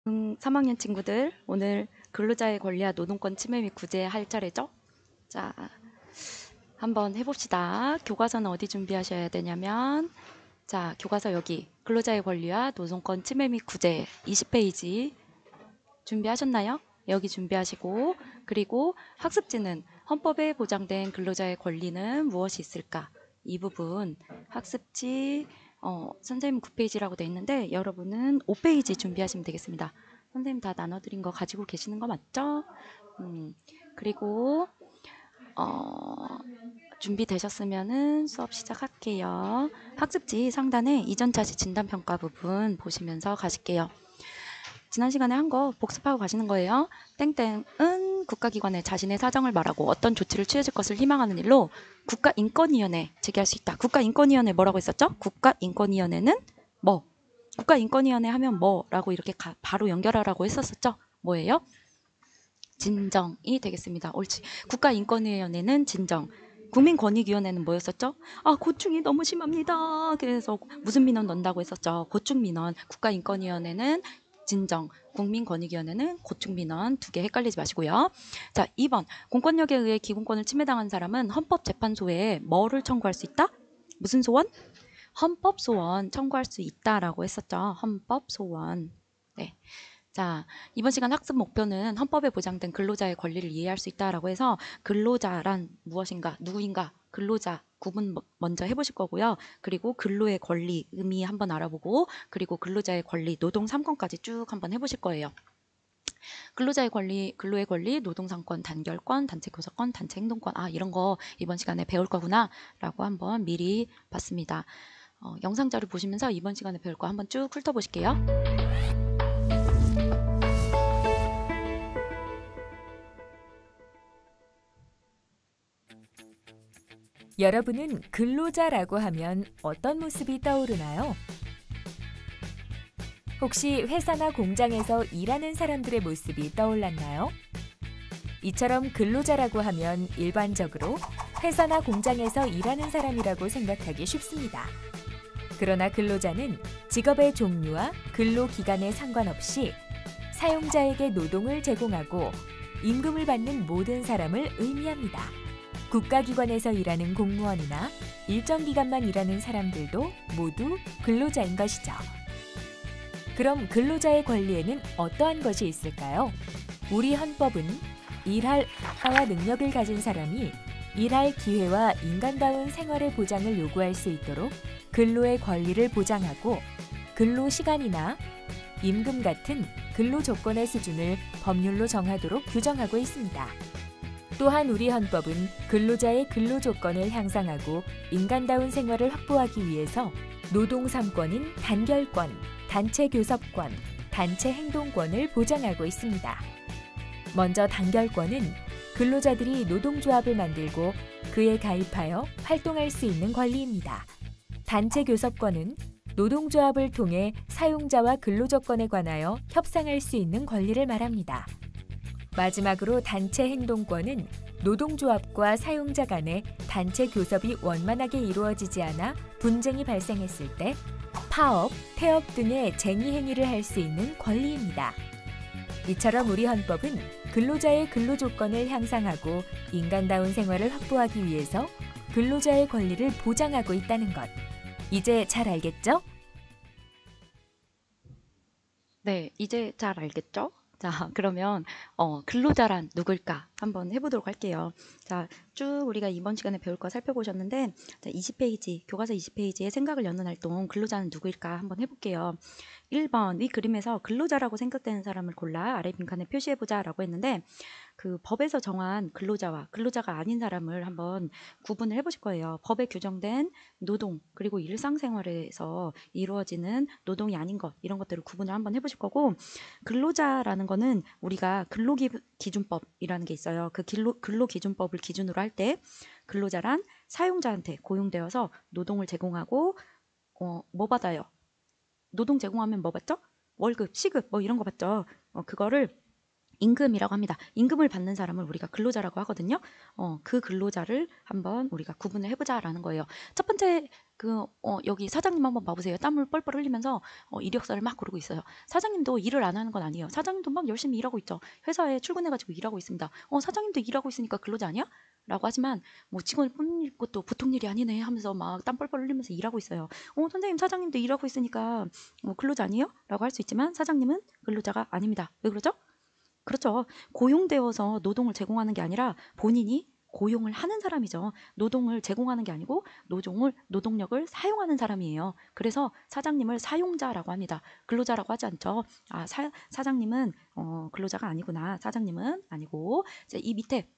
3학년 친구들, 오늘 근로자의 권리와 노동권 침해 및 구제 할 차례죠? 자, 한번 해봅시다. 교과서는 어디 준비하셔야 되냐면, 자, 교과서 여기 근로자의 권리와 노동권 침해 및 구제 20페이지 준비하셨나요? 여기 준비하시고, 그리고 학습지는 헌법에 보장된 근로자의 권리는 무엇이 있을까? 이 부분 학습지 선생님 9페이지라고 돼 있는데 여러분은 5페이지 준비하시면 되겠습니다. 선생님 다 나눠드린 거 가지고 계시는 거 맞죠? 그리고 준비되셨으면은 수업 시작할게요. 학습지 상단에 이전차시 진단평가 부분 보시면서 가실게요. 지난 시간에 한 거 복습하고 가시는 거예요. 땡땡은 국가기관에 자신의 사정을 말하고 어떤 조치를 취해줄 것을 희망하는 일로 국가인권위원회 제기할 수 있다. 국가인권위원회 뭐라고 했었죠? 국가인권위원회는 뭐? 국가인권위원회 하면 뭐라고 이렇게 바로 연결하라고 했었었죠? 뭐예요? 진정이 되겠습니다. 옳지. 국가인권위원회는 진정. 국민권익위원회는 뭐였었죠? 아, 고충이 너무 심합니다. 그래서 무슨 민원 넣는다고 했었죠? 고충민원. 국가인권위원회는 진정, 국민권익위원회는 고충민원 두 개 헷갈리지 마시고요. 자, 2번. 공권력에 의해 기본권을 침해당한 사람은 헌법재판소에 뭐를 청구할 수 있다? 무슨 소원? 헌법소원 청구할 수 있다라고 했었죠. 헌법소원. 네. 자, 이번 시간 학습 목표는 헌법에 보장된 근로자의 권리를 이해할 수 있다라고 해서 근로자란 무엇인가, 누구인가, 근로자 구분 먼저 해보실 거고요. 그리고 근로의 권리, 의미 한번 알아보고 그리고 근로자의 권리, 노동 3권까지 쭉 한번 해보실 거예요. 근로자의 권리, 근로의 권리, 노동상권, 단결권, 단체 교섭권, 단체 행동권 이런 거 이번 시간에 배울 거구나 라고 한번 미리 봤습니다. 영상 자료 보시면서 이번 시간에 배울 거 한번 쭉 훑어보실게요. 여러분은 근로자라고 하면 어떤 모습이 떠오르나요? 혹시 회사나 공장에서 일하는 사람들의 모습이 떠올랐나요? 이처럼 근로자라고 하면 일반적으로 회사나 공장에서 일하는 사람이라고 생각하기 쉽습니다. 그러나 근로자는 직업의 종류와 근로 기간에 상관없이 사용자에게 노동을 제공하고 임금을 받는 모든 사람을 의미합니다. 국가기관에서 일하는 공무원이나 일정 기간만 일하는 사람들도 모두 근로자인 것이죠. 그럼 근로자의 권리에는 어떠한 것이 있을까요? 우리 헌법은 일할 의사와 능력을 가진 사람이 일할 기회와 인간다운 생활의 보장을 요구할 수 있도록 근로의 권리를 보장하고 근로시간이나 임금 같은 근로조건의 수준을 법률로 정하도록 규정하고 있습니다. 또한 우리 헌법은 근로자의 근로조건을 향상하고 인간다운 생활을 확보하기 위해서 노동 3권인 단결권, 단체 교섭권, 단체 행동권을 보장하고 있습니다. 먼저 단결권은 근로자들이 노동조합을 만들고 그에 가입하여 활동할 수 있는 권리입니다. 단체 교섭권은 노동조합을 통해 사용자와 근로조건에 관하여 협상할 수 있는 권리를 말합니다. 마지막으로 단체 행동권은 노동조합과 사용자 간의 단체 교섭이 원만하게 이루어지지 않아 분쟁이 발생했을 때 파업, 태업 등의 쟁의 행위를 할 수 있는 권리입니다. 이처럼 우리 헌법은 근로자의 근로조건을 향상하고 인간다운 생활을 확보하기 위해서 근로자의 권리를 보장하고 있다는 것. 이제 잘 알겠죠? 네, 이제 잘 알겠죠? 자, 그러면 근로자란 누굴까 한번 해보도록 할게요. 자, 쭉 우리가 이번 시간에 배울 거 살펴보셨는데 자, 20페이지, 교과서 20페이지에 생각을 여는 활동 근로자는 누구일까 한번 해볼게요. 1번 위 그림에서 근로자라고 생각되는 사람을 골라 아래 빈칸에 표시해보자 라고 했는데 그 법에서 정한 근로자와 근로자가 아닌 사람을 한번 구분을 해보실 거예요. 법에 규정된 노동 그리고 일상생활에서 이루어지는 노동이 아닌 것 이런 것들을 구분을 한번 해보실 거고 근로자라는 거는 우리가 근로기준법이라는 게 있어요. 그 근로기준법을 기준으로 할 때 근로자란 사용자한테 고용되어서 노동을 제공하고 뭐 받아요? 노동 제공하면 뭐 받죠? 월급, 시급 뭐 이런 거 받죠. 그거를 임금이라고 합니다. 임금을 받는 사람을 우리가 근로자라고 하거든요. 그 근로자를 한번 우리가 구분을 해보자라는 거예요. 첫 번째 여기 사장님 한번 봐보세요. 땀을 뻘뻘 흘리면서 이력서를 막 고르고 있어요. 사장님도 일을 안 하는 건 아니에요. 사장님도 막 열심히 일하고 있죠. 회사에 출근해가지고 일하고 있습니다. 사장님도 일하고 있으니까 근로자 아니야? 라고 하지만 뭐 직원을 뽑는 것도 보통 일이 아니네 하면서 막 땀 뻘뻘 흘리면서 일하고 있어요. 선생님 사장님도 일하고 있으니까 근로자 아니에요? 라고 할 수 있지만 사장님은 근로자가 아닙니다. 왜 그러죠? 그렇죠. 고용되어서 노동을 제공하는 게 아니라 본인이 고용을 하는 사람이죠. 노동을 제공하는 게 아니고 노동력을 사용하는 사람이에요. 그래서 사장님을 사용자라고 합니다. 근로자라고 하지 않죠. 사장님은 근로자가 아니구나. 사장님은 아니고 이제 이 밑에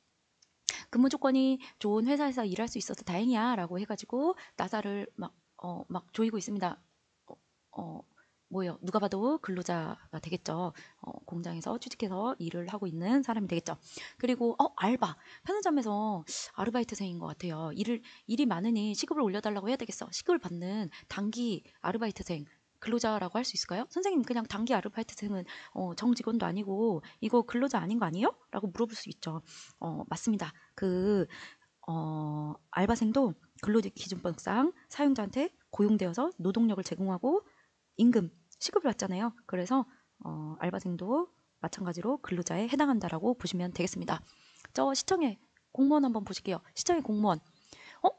근무 조건이 좋은 회사에서 일할 수 있어서 다행이야 라고 해가지고 나사를 막 조이고 있습니다. 뭐예요? 누가 봐도 근로자가 되겠죠. 공장에서 취직해서 일을 하고 있는 사람이 되겠죠. 그리고 알바. 편의점에서 아르바이트생인 것 같아요. 일이 많으니 시급을 올려달라고 해야 되겠어. 시급을 받는 단기 아르바이트생. 근로자라고 할 수 있을까요? 선생님 그냥 단기 아르바이트생은 정직원도 아니고 이거 근로자 아닌 거 아니에요? 라고 물어볼 수 있죠. 맞습니다. 알바생도 근로기준법상 사용자한테 고용되어서 노동력을 제공하고 임금, 시급을 받잖아요. 그래서 알바생도 마찬가지로 근로자에 해당한다라고 보시면 되겠습니다. 저 시청의 공무원 한번 보실게요. 시청의 공무원.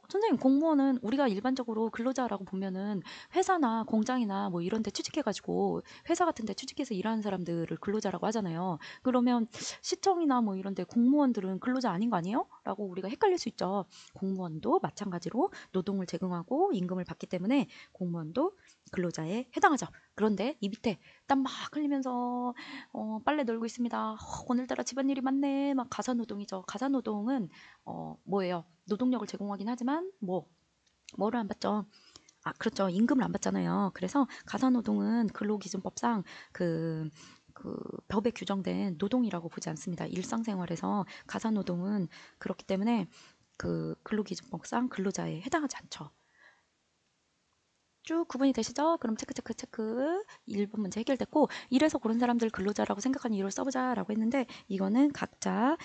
선생님 공무원은 우리가 일반적으로 근로자라고 보면은 회사나 공장이나 뭐 이런 데 취직해가지고 회사 같은 데 취직해서 일하는 사람들을 근로자라고 하잖아요. 그러면 시청이나 뭐 이런 데 공무원들은 근로자 아닌 거 아니에요? 라고 우리가 헷갈릴 수 있죠. 공무원도 마찬가지로 노동을 제공하고 임금을 받기 때문에 공무원도 근로자에 해당하죠. 그런데 이 밑에 땀 막 흘리면서 빨래 널고 있습니다. 오늘따라 집안일이 많네. 막 가사노동이죠. 가사노동은 뭐예요? 노동력을 제공하긴 하지만 뭐를 안 받죠? 그렇죠. 임금을 안 받잖아요. 그래서 가사노동은 근로기준법상 그 법에 규정된 노동이라고 보지 않습니다. 일상생활에서 가사노동은 그렇기 때문에 근로기준법상 근로자에 해당하지 않죠. 쭉 구분이 되시죠? 그럼 체크 1번 문제 해결됐고 이래서 고른 사람들 근로자라고 생각하는 이유를 써보자라고 했는데 이거는 각자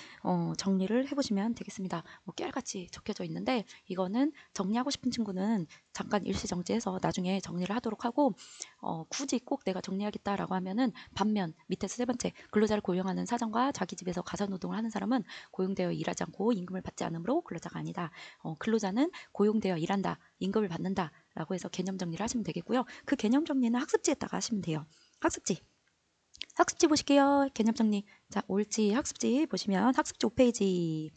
정리를 해보시면 되겠습니다. 깨알같이 적혀져 있는데 이거는 정리하고 싶은 친구는 잠깐 일시정지해서 나중에 정리를 하도록 하고 굳이 꼭 내가 정리하겠다라고 하면은 반면 밑에서 세 번째 근로자를 고용하는 사장과 자기 집에서 가사노동을 하는 사람은 고용되어 일하지 않고 임금을 받지 않으므로 근로자가 아니다. 근로자는 고용되어 일한다. 임금을 받는다. 라고 해서 개념 정리를 하시면 되겠고요. 그 개념 정리는 학습지에다가 하시면 돼요. 학습지 보실게요. 개념 정리. 자, 옳지. 학습지 보시면 학습지 5페이지.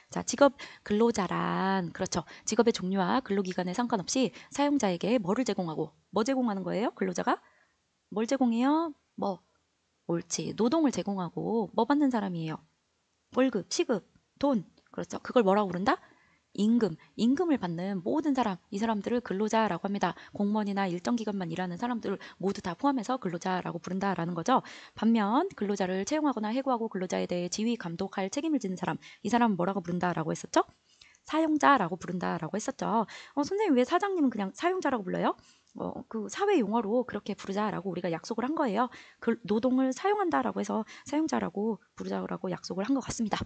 자, 직업 근로자란 그렇죠. 직업의 종류와 근로기간에 상관없이 사용자에게 뭐를 제공하고 뭐 제공하는 거예요? 근로자가 뭘 제공해요? 옳지. 노동을 제공하고 뭐 받는 사람이에요? 월급, 시급, 돈. 그렇죠. 그걸 뭐라고 부른다? 임금을 받는 모든 사람, 이 사람들을 근로자라고 합니다. 공무원이나 일정 기간만 일하는 사람들을 모두 다 포함해서 근로자라고 부른다라는 거죠. 반면 근로자를 채용하거나 해고하고 근로자에 대해 지휘, 감독할 책임을 지는 사람, 이 사람은 뭐라고 부른다라고 했었죠? 사용자라고 부른다라고 했었죠. 선생님 왜 사장님은 그냥 사용자라고 불러요? 그 사회 용어로 그렇게 부르자라고 우리가 약속을 한 거예요. 노동을 사용한다라고 해서 사용자라고 부르자라고 약속을 한 것 같습니다.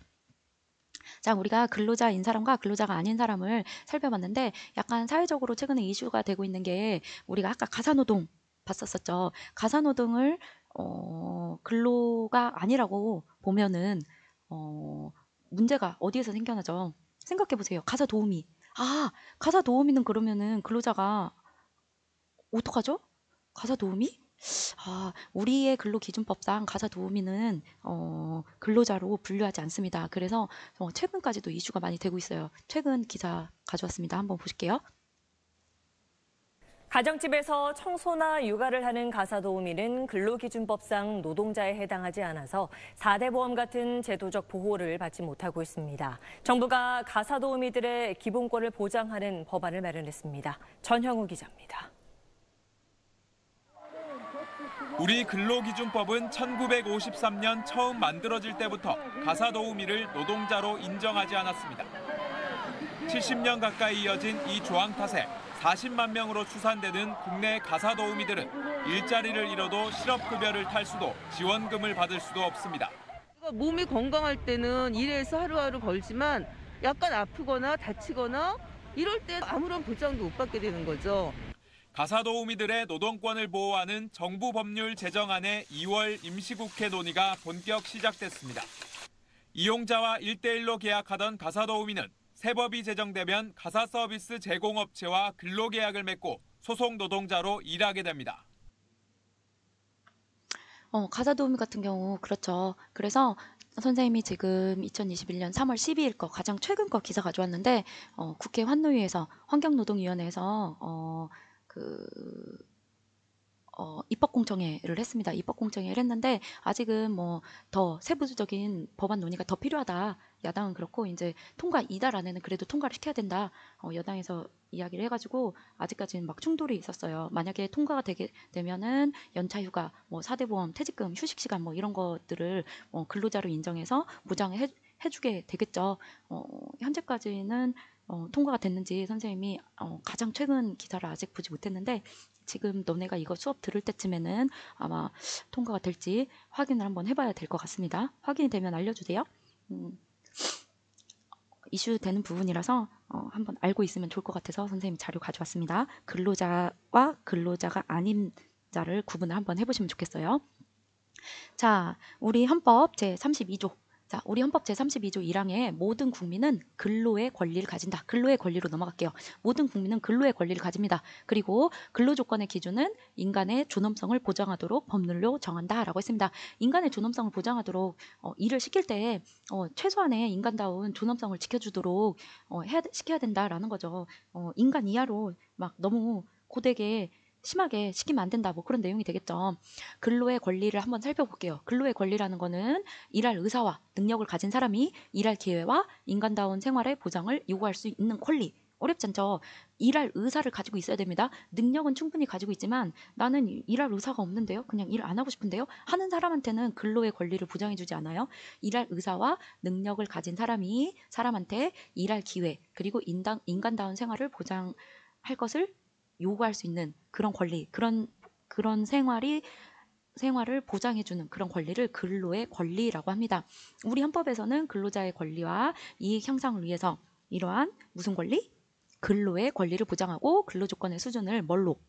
자, 우리가 근로자인 사람과 근로자가 아닌 사람을 살펴봤는데 약간 사회적으로 최근에 이슈가 되고 있는 게 우리가 아까 가사노동 봤었었죠. 가사노동을 근로가 아니라고 보면은 문제가 어디에서 생겨나죠? 생각해 보세요. 가사도우미. 가사도우미는 그러면은 근로자가 어떡하죠? 가사도우미? 우리의 근로기준법상 가사도우미는 근로자로 분류하지 않습니다. 그래서 최근까지도 이슈가 많이 되고 있어요. 최근 기사 가져왔습니다. 한번 보실게요. 가정집에서 청소나 육아를 하는 가사도우미는 근로기준법상 노동자에 해당하지 않아서 4대 보험 같은 제도적 보호를 받지 못하고 있습니다. 정부가 가사도우미들의 기본권을 보장하는 법안을 마련했습니다. 전형우 기자입니다. 우리 근로기준법은 1953년 처음 만들어질 때부터 가사도우미를 노동자로 인정하지 않았습니다. 70년 가까이 이어진 이 조항 탓에 40만 명으로 추산되는 국내 가사도우미들은 일자리를 잃어도 실업급여를 탈 수도 지원금을 받을 수도 없습니다. 몸이 건강할 때는 일해서 하루하루 벌지만 약간 아프거나 다치거나 이럴 때 아무런 보장도 못 받게 되는 거죠. 가사도우미들의 노동권을 보호하는 정부 법률 제정안의 2월 임시국회 논의가 본격 시작됐습니다. 이용자와 1대1로 계약하던 가사도우미는 새 법이 제정되면 가사 서비스 제공업체와 근로계약을 맺고 소속 노동자로 일하게 됩니다. 가사도우미 같은 경우 그렇죠. 그래서 선생님이 지금 2021년 3월 12일 거 가장 최근 거 기사 가져왔는데 국회 환노위에서 환경노동위원회에서 입법공청회를 했습니다. 입법공청회를 했는데 아직은 뭐 더 세부적인 법안 논의가 더 필요하다. 야당은 그렇고 이제 통과 이달 안에는 그래도 통과를 시켜야 된다. 여당에서 이야기를 해가지고 아직까지는 막 충돌이 있었어요. 만약에 통과가 되면은 연차휴가, 뭐 4대 보험, 퇴직금, 휴식시간 뭐 이런 것들을 근로자로 인정해서 보장을 해주게 되겠죠. 현재까지는 통과가 됐는지 선생님이 가장 최근 기사를 아직 보지 못했는데 지금 너네가 이거 수업 들을 때쯤에는 아마 통과가 될지 확인을 한번 해봐야 될 것 같습니다. 확인이 되면 알려주세요. 이슈 되는 부분이라서 한번 알고 있으면 좋을 것 같아서 선생님이 자료 가져왔습니다. 근로자와 근로자가 아닌 자를 구분을 한번 해보시면 좋겠어요. 자, 우리 헌법 제32조. 자, 우리 헌법 제32조 1항에 모든 국민은 근로의 권리를 가진다. 근로의 권리로 넘어갈게요. 모든 국민은 근로의 권리를 가집니다. 그리고 근로조건의 기준은 인간의 존엄성을 보장하도록 법률로 정한다라고 했습니다. 인간의 존엄성을 보장하도록 일을 시킬 때 최소한의 인간다운 존엄성을 지켜주도록 시켜야 된다라는 거죠. 인간 이하로 막 너무 고되게 심하게 시키면 안 된다. 뭐 그런 내용이 되겠죠. 근로의 권리를 한번 살펴볼게요. 근로의 권리라는 거는 일할 의사와 능력을 가진 사람이 일할 기회와 인간다운 생활의 보장을 요구할 수 있는 권리. 어렵지 않죠? 일할 의사를 가지고 있어야 됩니다. 능력은 충분히 가지고 있지만 나는 일할 의사가 없는데요. 그냥 일 안 하고 싶은데요. 하는 사람한테는 근로의 권리를 보장해주지 않아요. 일할 의사와 능력을 가진 사람한테 일할 기회 그리고 인간다운 생활을 보장할 것을 요구할 수 있는 그런 권리, 그런 생활을 보장해주는 그런 권리를 근로의 권리라고 합니다. 우리 헌법에서는 근로자의 권리와 이익 향상을 위해서 이러한 무슨 권리? 근로의 권리를 보장하고 근로조건의 수준을 뭘로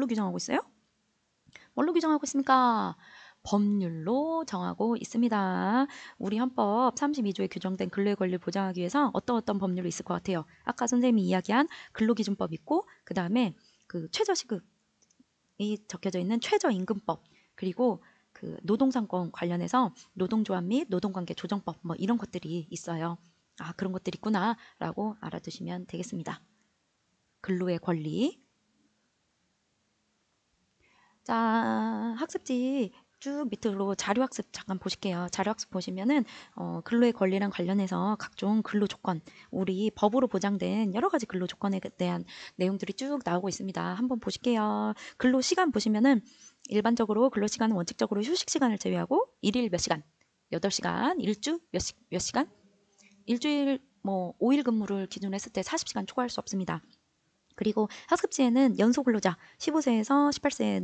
규정하고 있어요? 뭘로 규정하고 있습니까? 법률로 정하고 있습니다. 우리 헌법 32조에 규정된 근로의 권리를 보장하기 위해서 어떤 법률이 있을 것 같아요? 아까 선생님이 이야기한 근로기준법 있고 그 다음에 그 최저시급이 적혀져 있는 최저임금법 그리고 그 노동상권 관련해서 노동조합 및 노동관계 조정법 뭐 이런 것들이 있어요. 아 그런 것들이 있구나 라고 알아두시면 되겠습니다. 근로의 권리. 자, 학습지 쭉 밑으로 자료학습 잠깐 보실게요. 자료학습 보시면은 근로의 권리랑 관련해서 각종 근로조건, 우리 법으로 보장된 여러 가지 근로조건에 대한 내용들이 쭉 나오고 있습니다. 한번 보실게요. 근로시간 보시면은 일반적으로 근로시간은 원칙적으로 휴식시간을 제외하고 일일 몇 시간, 8시간, 일주 몇 시간, 일주일 뭐 5일 근무를 기준으로 했을 때 40시간 초과할 수 없습니다. 그리고 학습지에는 연소근로자 15세에서 18세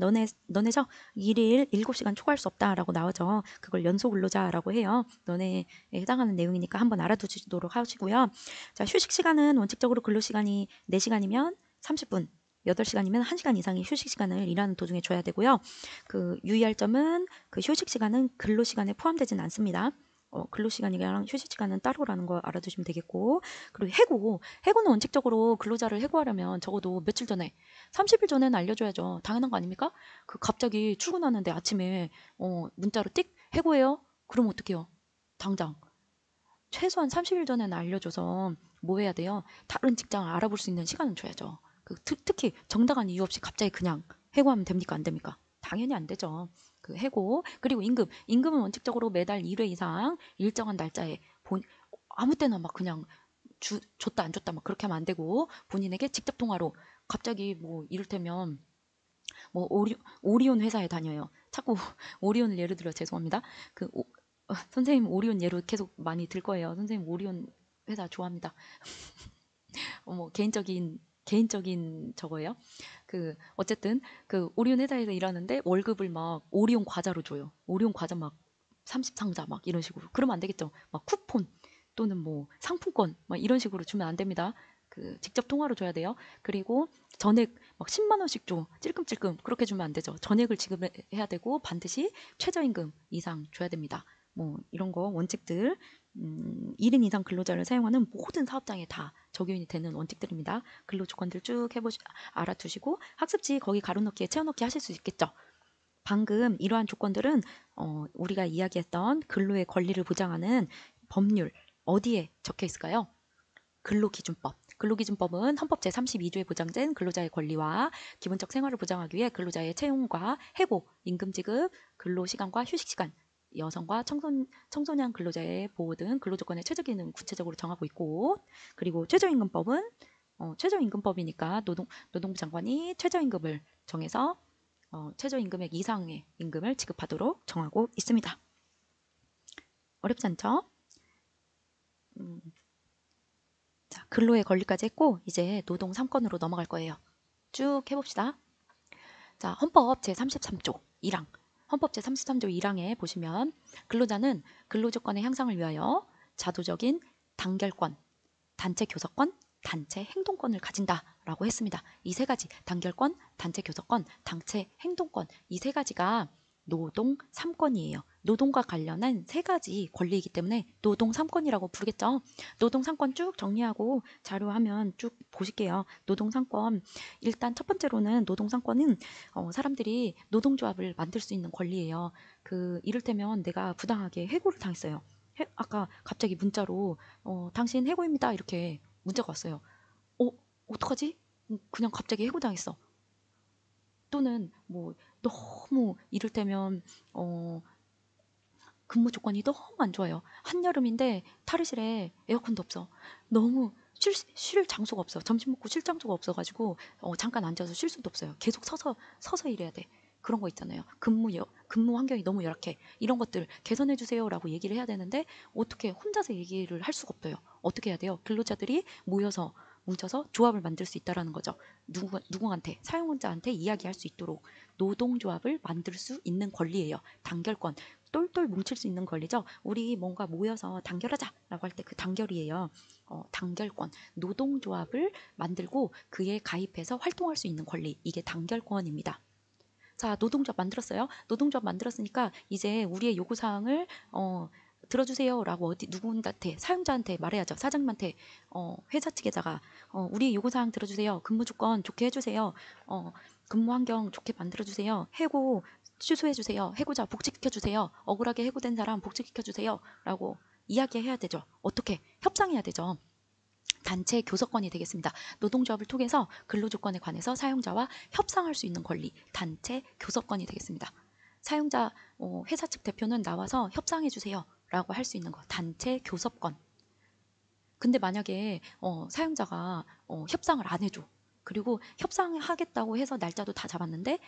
너네죠? 1일 7시간 초과할 수 없다라고 나오죠. 그걸 연소근로자라고 해요. 너네에 해당하는 내용이니까 한번 알아두시도록 하시고요. 자, 휴식시간은 원칙적으로 근로시간이 4시간이면 30분 8시간이면 1시간 이상의 휴식시간을 일하는 도중에 줘야 되고요. 그 유의할 점은 그 휴식시간은 근로시간에 포함되지는 않습니다. 근로시간이랑 휴식시간은 따로라는 거 알아두시면 되겠고 그리고 해고는 원칙적으로 근로자를 해고하려면 적어도 며칠 전에 30일 전에는 알려줘야죠. 당연한 거 아닙니까? 그 갑자기 출근하는데 아침에 문자로 띡 해고해요? 그럼 어떡해요? 당장 최소한 30일 전에는 알려줘서 뭐 해야 돼요? 다른 직장을 알아볼 수 있는 시간을 줘야죠. 특히 정당한 이유 없이 갑자기 그냥 해고하면 됩니까? 안 됩니까? 당연히 안 되죠. 그 해고 그리고 임금은 원칙적으로 매달 1회 이상 일정한 날짜에 아무 때나 막 그냥 줬다 안 줬다 막 그렇게 하면 안 되고 본인에게 직접 통화로 갑자기 뭐 이를테면 뭐 오리온 회사에 다녀요. 자꾸 오리온을 예를 들어 죄송합니다. 선생님 오리온 예로 계속 많이 들 거예요. 선생님 오리온 회사 좋아합니다. 뭐 개인적인 저거예요. 어쨌든 오리온 회사에서 일하는데 월급을 막 오리온 과자로 줘요. 오리온 과자 막 30상자 막 이런 식으로. 그러면 안 되겠죠. 막 쿠폰 또는 뭐 상품권 막 이런 식으로 주면 안 됩니다. 직접 통화로 줘야 돼요. 그리고 전액 막 10만 원씩 줘. 찔끔찔끔 그렇게 주면 안 되죠. 전액을 지급해야 되고 반드시 최저임금 이상 줘야 됩니다. 뭐 이런 거 원칙들 1인 이상 근로자를 사용하는 모든 사업장에 다 적용이 되는 원칙들입니다. 근로조건들 쭉 알아두시고 학습지 거기 가로넣기에 채워넣기 하실 수 있겠죠. 방금 이러한 조건들은 우리가 이야기했던 근로의 권리를 보장하는 법률 어디에 적혀 있을까요? 근로기준법. 근로기준법은 헌법 제32조에 보장된 근로자의 권리와 기본적 생활을 보장하기 위해 근로자의 채용과 해고, 임금지급, 근로시간과 휴식시간, 여성과 청소년 근로자의 보호 등 근로조건의 최저기준을 구체적으로 정하고 있고, 그리고 최저임금법은 최저임금법이니까 노동부 장관이 최저임금을 정해서 최저임금액 이상의 임금을 지급하도록 정하고 있습니다. 어렵지 않죠? 자, 근로의 권리까지 했고 이제 노동 3권으로 넘어갈 거예요. 쭉 해봅시다. 자, 헌법 제33조 1항. 헌법 제33조 1항에 보시면 근로자는 근로조건의 향상을 위하여 자도적인 단결권, 단체 교섭권, 단체 행동권을 가진다라고 했습니다. 이 세 가지, 단결권, 단체 교섭권, 단체 행동권, 이 세 가지가 노동 3권이에요. 노동과 관련한 세 가지 권리이기 때문에 노동 3권이라고 부르겠죠. 노동 3권 쭉 정리하고 자료화면 쭉 보실게요. 노동 3권, 일단 첫 번째로는 노동 3권은 사람들이 노동조합을 만들 수 있는 권리예요. 이를테면 내가 부당하게 해고를 당했어요. 아까 갑자기 문자로 당신 해고입니다 이렇게 문자가 왔어요. 어떡하지? 그냥 갑자기 해고당했어. 또는 뭐 너무 이를테면 근무 조건이 너무 안 좋아요. 한여름인데 탈의실에 에어컨도 없어. 너무 쉴 장소가 없어. 점심 먹고 쉴 장소가 없어가지고 잠깐 앉아서 쉴 수도 없어요. 계속 서서 일해야 돼. 그런 거 있잖아요. 근무 환경이 너무 열악해. 이런 것들 개선해 주세요라고 얘기를 해야 되는데 어떻게 혼자서 얘기를 할 수가 없어요. 어떻게 해야 돼요? 근로자들이 뭉쳐서 조합을 만들 수 있다라는 거죠. 누구한테, 사용자한테 이야기할 수 있도록 노동조합을 만들 수 있는 권리예요. 단결권, 똘똘 뭉칠 수 있는 권리죠. 우리 뭔가 모여서 단결하자라고 할 때 그 단결이에요. 단결권, 노동조합을 만들고 그에 가입해서 활동할 수 있는 권리, 이게 단결권입니다. 자, 노동조합 만들었어요. 노동조합 만들었으니까 이제 우리의 요구사항을 들어주세요라고 누구한테, 사용자한테 말해야죠. 사장님한테, 회사 측에다가 우리 요구사항 들어주세요. 근무 조건 좋게 해주세요. 근무 환경 좋게 만들어주세요. 해고 취소해주세요. 해고자 복직시켜주세요. 억울하게 해고된 사람 복직시켜주세요. 라고 이야기해야 되죠. 어떻게? 협상해야 되죠. 단체 교섭권이 되겠습니다. 노동조합을 통해서 근로조건에 관해서 사용자와 협상할 수 있는 권리, 단체 교섭권이 되겠습니다. 사용자, 회사 측 대표는 나와서 협상해주세요 라고 할 수 있는 거, 단체 교섭권. 근데 만약에 사용자가 협상을 안 해줘. 그리고 협상하겠다고 해서 날짜도 다 잡았는데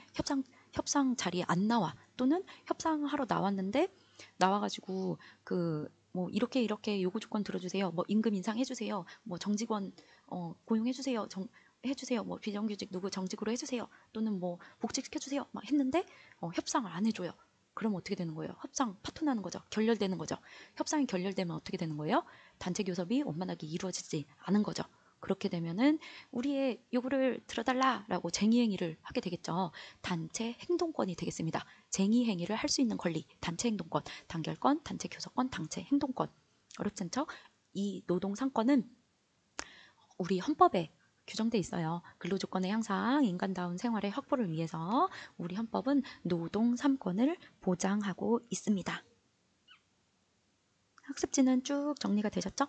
협상 자리에 안 나와. 또는 협상하러 나왔는데 나와가지고 뭐 이렇게 요구 조건 들어주세요. 뭐 임금 인상 해주세요. 뭐 정직원 고용해주세요. 해주세요. 뭐 비정규직 누구 정직으로 해주세요. 또는 뭐 복직시켜주세요. 막 했는데 협상을 안 해줘요. 그럼 어떻게 되는 거예요? 협상 파토나는 거죠. 결렬되는 거죠. 협상이 결렬되면 어떻게 되는 거예요? 단체 교섭이 원만하게 이루어지지 않은 거죠. 그렇게 되면은 우리의 요구를 들어달라라고 쟁의행위를 하게 되겠죠. 단체 행동권이 되겠습니다. 쟁의행위를 할 수 있는 권리, 단체 행동권, 단결권, 단체 교섭권, 단체 행동권. 어렵지 않죠? 이 노동 3권은 우리 헌법에 규정돼 있어요. 근로조건의 향상, 인간다운 생활의 확보를 위해서 우리 헌법은 노동 3권을 보장하고 있습니다. 학습지는 쭉 정리가 되셨죠?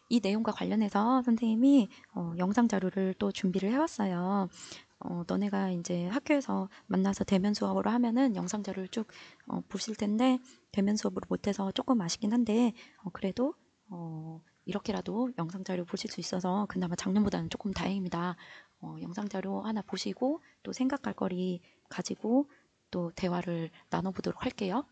이 내용과 관련해서 선생님이 영상 자료를 또 준비를 해왔어요. 너네가 이제 학교에서 만나서 대면 수업으로 하면은 영상 자료를 쭉 보실 텐데 대면 수업으로 못해서 조금 아쉽긴 한데 그래도 이렇게라도 영상 자료 보실 수 있어서 그나마 작년보다는 조금 다행입니다. 영상 자료 하나 보시고 또 생각할 거리 가지고 또 대화를 나눠보도록 할게요.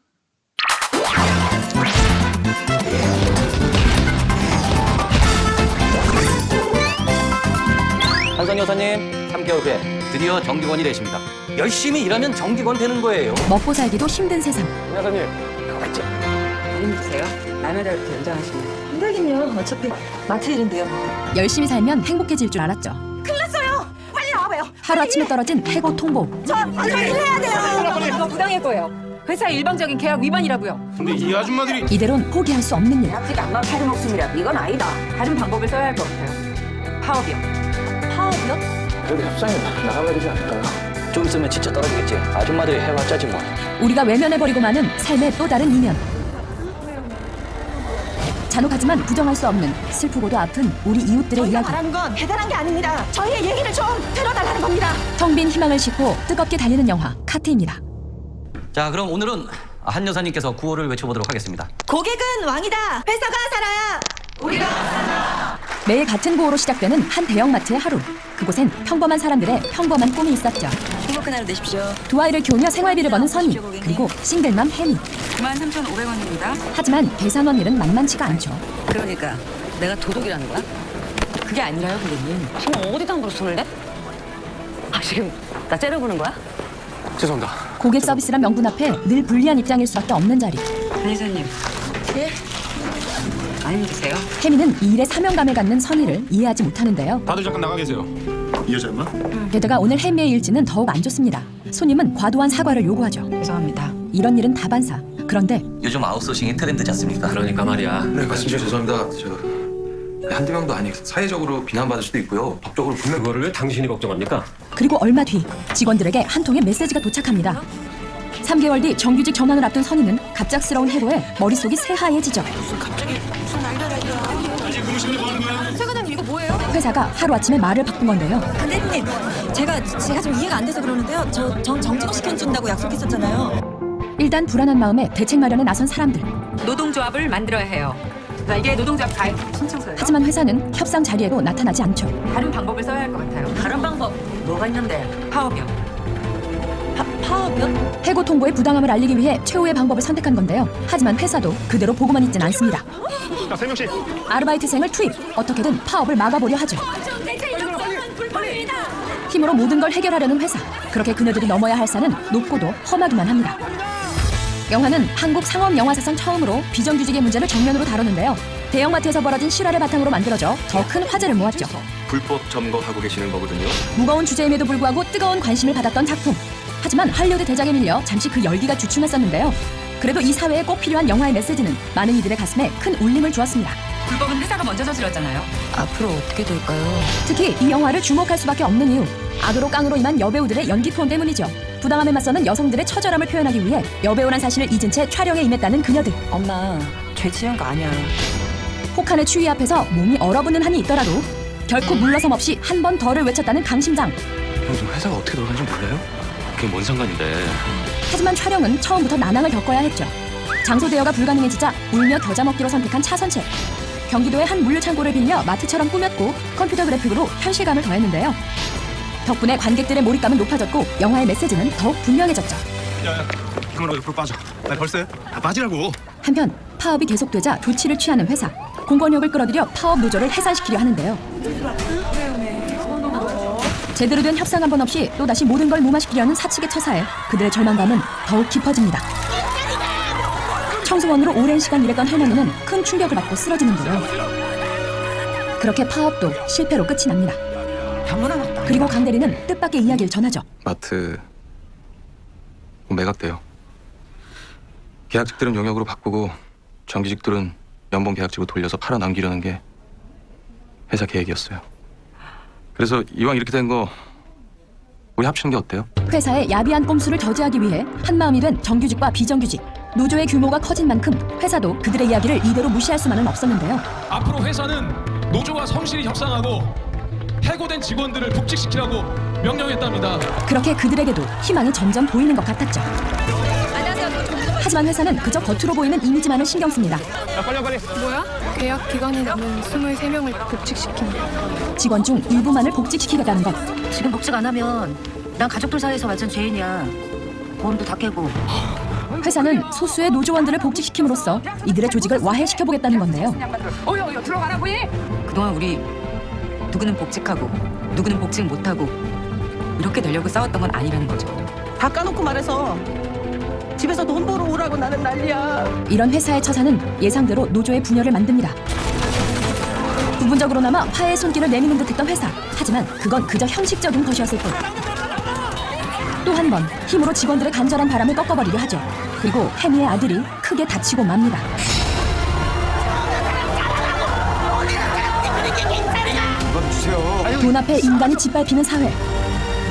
한선 여사님. 3개월 후에 드디어 정직원이 되십니다. 열심히 일하면 정직원 되는 거예요. 먹고 살기도 힘든 세상. 여사님, 힘드세요? 남의 다이어트 연장하시면 힘들긴요. 어차피 마트 일인데요. 열심히 살면 행복해질 줄 알았죠. 빨리 나와봐요. 하루아침에 떨어진 해고 통보. 저 일해야 돼요. 이거 부당할 거예요. 회사 일방적인 계약 위반이라고요. 근데 이 아줌마들이 이대로는 포기할 수 없는 일. 아직 안 나온 다른 목숨이라 이건 아니다. 다른 방법을 써야 할 것 같아요. 파업이요. 파업이요? 그래도 협상에 나가봐야 되지 않을까요? 좀 있으면 진짜 떨어지겠지. 아줌마들이 해봤자지 뭐. 우리가 외면해버리고 마는 삶의 또 다른 이면. 잔혹하지만 부정할 수 없는 슬프고도 아픈 우리 이웃들의 저희가 이야기. 말하는 건 대단한 게 아닙니다. 저희의 얘기를 좀 들어달라는 겁니다. 텅 빈 희망을 싣고 뜨겁게 달리는 영화 카트입니다. 자, 그럼 오늘은 한 여사님께서 구호를 외쳐보도록 하겠습니다. 고객은 왕이다. 회사가 살아야 매일 같은 구호로 시작되는 한 대형마트의 하루. 그곳엔 평범한 사람들의 평범한 꿈이 있었죠. 행복한 하루 되십시오. 두 아이를 키우며 생활비를 버는 선희, 그리고 싱글맘 혜미. 93,500원입니다. 하지만 계산원 일은 만만치가 않죠. 그러니까 내가 도둑이라는 거야? 그게 아니라요, 고객님. 지금 어디다 함부로 손을 내? 지금 나 째려보는 거야? 죄송합니다. 고객 서비스란 명분 앞에 늘 불리한 입장일 수밖에 없는 자리. 회사님. 예? 안 힘드세요? 혜미는 이 일에 사명감을 갖는 선희를 이해하지 못하는데요. 다들 잠깐 나가 계세요. 이 여자였나? 게다가 오늘 혜미의 일지는 더욱 안 좋습니다. 손님은 과도한 사과를 요구하죠. 죄송합니다. 이런 일은 다반사. 그런데 요즘 아웃소싱이 트렌드지 않습니까? 그러니까 말이야. 네, 맞습니다. 죄송합니다. 한두 명도 아니 사회적으로 비난받을 수도 있고요. 법적으로 분명 그거를 왜 당신이 걱정합니까? 그리고 얼마 뒤 직원들에게 한 통의 메시지가 도착합니다. 3개월 뒤 정규직 전환을 앞둔 선희는 갑작스러운 해고에 머릿속이 새하얘지죠. 최과장님 이거 뭐예요? 회사가 하루아침에 말을 바꾼 건데요. 대표님, 제가 좀 이해가 안 돼서 그러는데요. 전 정직원 시켜준다고 약속했었잖아요. 일단 불안한 마음에 대책 마련에 나선 사람들. 노동조합을 만들어야 해요. 이게 노동조합 가입 신청서예요. 하지만 회사는 협상 자리에도 나타나지 않죠. 다른 방법을 써야 할 것 같아요. 다른 방법 뭐가 있는데? 파업이요. 파업이요? 해고 통보의 부당함을 알리기 위해 최후의 방법을 선택한 건데요. 하지만 회사도 그대로 보고만 있진 않습니다. 자, 3명씩. 아르바이트생을 투입. 어떻게든 파업을 막아보려 하죠. 힘으로 모든 걸 해결하려는 회사. 그렇게 그녀들이 넘어야 할 산은 높고도 험하기만 합니다. 영화는 한국 상업 영화사상 처음으로 비정규직의 문제를 정면으로 다루는데요. 대형마트에서 벌어진 실화를 바탕으로 만들어져 더 큰 화제를 모았죠. 불법 점거하고 계시는 거거든요. 무거운 주제임에도 불구하고 뜨거운 관심을 받았던 작품. 하지만 할리우드 대작에 밀려 잠시 그 열기가 주춤했었는데요. 그래도 이 사회에 꼭 필요한 영화의 메시지는 많은 이들의 가슴에 큰 울림을 주었습니다. 불법은 회사가 먼저 저질렀잖아요. 앞으로 어떻게 될까요? 특히 이 영화를 주목할 수밖에 없는 이유. 악으로 깡으로 임한 여배우들의 연기 톤 때문이죠. 부당함에 맞서는 여성들의 처절함을 표현하기 위해 여배우란 사실을 잊은 채 촬영에 임했다는 그녀들. 엄마, 죄 지은 거 아니야. 혹한의 추위 앞에서 몸이 얼어붙는 한이 있더라도 결코 물러섬 없이 한 번 더를 외쳤다는 강심장. 형, 저 회사가 어떻게 돌아가는지 몰라요? 그게 뭔 상관인데. 하지만 촬영은 처음부터 난항을 겪어야 했죠. 장소 대여가 불가능해지자 울며 겨자 먹기로 선택한 차선책. 경기도의 한 물류창고를 빌려 마트처럼 꾸몄고 컴퓨터 그래픽으로 현실감을 더했는데요. 덕분에 관객들의 몰입감은 높아졌고 영화의 메시지는 더욱 분명해졌죠. 야야, 그만 옆으로 빠져. 나 벌써요? 다 빠지라고. 한편 파업이 계속되자 조치를 취하는 회사. 공권력을 끌어들여 파업 노조를 해산시키려 하는데요. 제대로 된 협상 한 번 없이 또다시 모든 걸 무마시키려는 사측의 처사에 그들의 절망감은 더욱 깊어집니다. 청소원으로 오랜 시간 일했던 할머니는 큰 충격을 받고 쓰러지는데요. 그렇게 파업도 실패로 끝이 납니다. 그리고 강 대리는 뜻밖의 이야기를 전하죠. 마트 매각돼요. 계약직들은 용역으로 바꾸고 정규직들은 연봉 계약직으로 돌려서 팔아 남기려는 게 회사 계획이었어요. 그래서 이왕 이렇게 된 거 우리 합치는 게 어때요? 회사의 야비한 꼼수를 저지하기 위해 한마음이 된 정규직과 비정규직. 노조의 규모가 커진 만큼 회사도 그들의 이야기를 이대로 무시할 수만은 없었는데요. 앞으로 회사는 노조와 성실히 협상하고 해고된 직원들을 복직시키라고 명령했답니다. 그렇게 그들에게도 희망이 점점 보이는 것 같았죠. 하지만 회사는 그저 겉으로 보이는 이미지만을 신경 씁니다. 야, 빨리. 뭐야? 계약 기간이 남은 23명을 복직시킨다. 직원 중 일부만을 복직시키겠다는 것. 지금 복직 안 하면 난 가족들 사이에서 완전 죄인이야. 보험도 다 깨고. 회사는 소수의 노조원들을 복직시킴으로써 이들의 조직을 와해시켜보겠다는 건데요. 들어가라고 해! 그동안 우리 누구는 복직하고 누구는 복직 못하고 이렇게 되려고 싸웠던 건 아니라는 거죠. 다 까놓고 말해서 집에서도 홈보러 오라고 나는 난리야. 이런 회사의 처사는 예상대로 노조의 분열을 만듭니다. 부분적으로나마 화해의 손길을 내미는 듯했던 회사. 하지만 그건 그저 형식적인 것이었을 뿐. 또 한 번 힘으로 직원들의 간절한 바람을 꺾어버리려 하죠. 그리고 혜미의 아들이 크게 다치고 맙니다. 돈 앞에 인간이 짓밟히는 사회.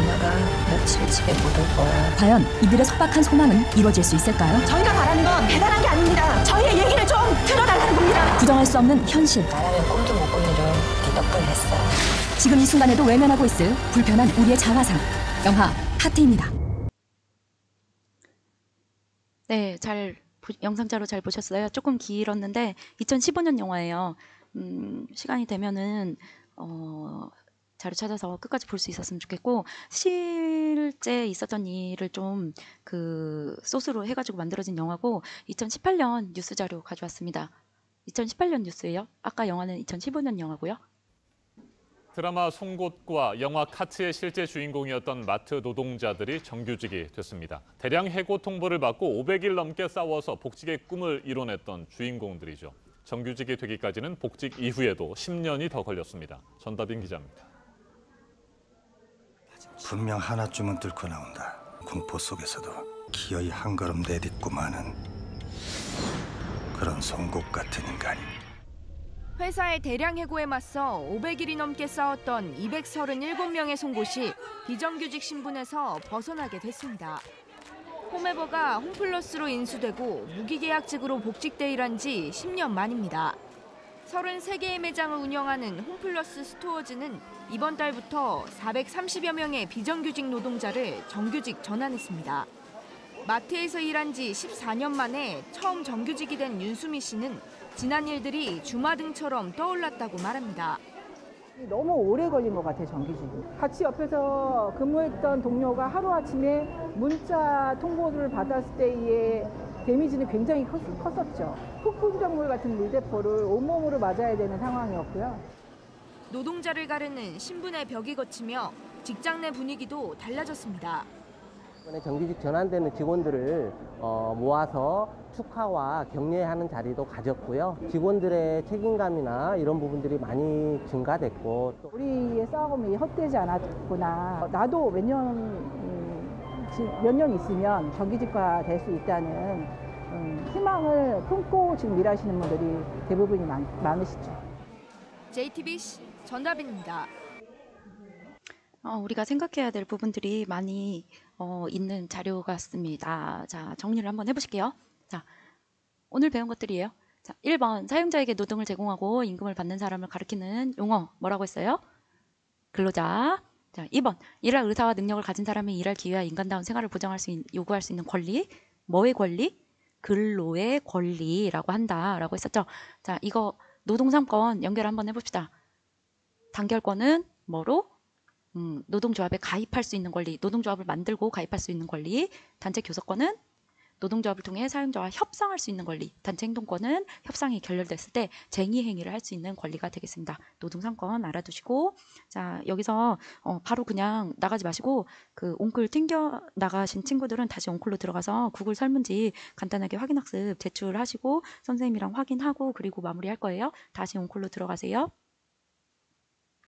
누나가 며칠 집에 못 올 거야. 과연 이들의 속박한 소망은 이루어질 수 있을까요? 저희가 바라는 건 대단한 게 아닙니다. 저희의 얘기를 좀 들어달라는 겁니다. 부정할 수 없는 현실. 나라면 꿈도 못 꾼 일을 네 덕분에 했어. 지금 이 순간에도 외면하고 있을 불편한 우리의 자화상. 영화 하트입니다. 네, 영상자로 잘 보셨어요. 조금 길었는데 2015년 영화예요. 시간이 되면은 자료 찾아서 끝까지 볼 수 있었으면 좋겠고, 실제 있었던 일을 좀 소스로 해가지고 만들어진 영화고, 2018년 뉴스 자료 가져왔습니다. 2018년 뉴스예요. 아까 영화는 2015년 영화고요. 드라마 송곳과 영화 카츠의 실제 주인공이었던 마트 노동자들이 정규직이 됐습니다. 대량 해고 통보를 받고 500일 넘게 싸워서 복직의 꿈을 이뤄냈던 주인공들이죠. 정규직이 되기까지는 복직 이후에도 10년이 더 걸렸습니다. 전다빈 기자입니다. 분명 하나쯤은 뚫고 나온다. 공포 속에서도 기어이 한 걸음 내딛고 마는 그런 송곳 같은 인간이. 회사의 대량 해고에 맞서 500일이 넘게 싸웠던 237명의 송곳이 비정규직 신분에서 벗어나게 됐습니다. 홈에버가 홈플러스로 인수되고 무기계약직으로 복직돼 일한 지 10년 만입니다. 33개의 매장을 운영하는 홈플러스 스토어즈는 이번 달부터 430여 명의 비정규직 노동자를 정규직 전환했습니다. 마트에서 일한 지 14년 만에 처음 정규직이 된 윤수미 씨는 지난 일들이 주마등처럼 떠올랐다고 말합니다. 너무 오래 걸린 것 같아요, 정규직이. 같이 옆에서 근무했던 동료가 하루아침에 문자 통보를 받았을 때의 데미지는 굉장히 컸었죠. 흑분정물 같은 물대포를 온몸으로 맞아야 되는 상황이었고요. 노동자를 가르는 신분의 벽이 걷히며 직장 내 분위기도 달라졌습니다. 이번에 정규직 전환되는 직원들을 모아서 축하와 격려하는 자리도 가졌고요. 직원들의 책임감이나 이런 부분들이 많이 증가됐고, 우리의 싸움이 헛되지 않았구나. 나도 몇 년 있으면 정규직화 될 수 있다는 희망을 품고 지금 일하시는 분들이 대부분이 많으시죠. JTBC 전다빈입니다. 우리가 생각해야 될 부분들이 많이 있는 자료 같습니다. 자, 정리를 한번 해보실게요. 자, 오늘 배운 것들이에요. 자, 1번 사용자에게 노동을 제공하고 임금을 받는 사람을 가리키는 용어 뭐라고 했어요? 근로자. 자, 2번 일할 의사와 능력을 가진 사람이 일할 기회와 인간다운 생활을 요구할 수 있는 권리. 뭐의 권리? 근로의 권리라고 한다라고 했었죠. 자, 이거 노동 3권 연결 한번 해봅시다. 단결권은 뭐로? 노동조합에 가입할 수 있는 권리, 노동조합을 만들고 가입할 수 있는 권리. 단체 교섭권은 노동조합을 통해 사용자와 협상할 수 있는 권리. 단체 행동권은 협상이 결렬됐을 때 쟁의 행위를 할 수 있는 권리가 되겠습니다. 노동 3권 알아두시고, 자, 여기서 바로 그냥 나가지 마시고 온클 튕겨 나가신 친구들은 다시 온클로 들어가서 구글 설문지 간단하게 확인학습 제출하시고 선생님이랑 확인하고 그리고 마무리할 거예요. 다시 온클로 들어가세요.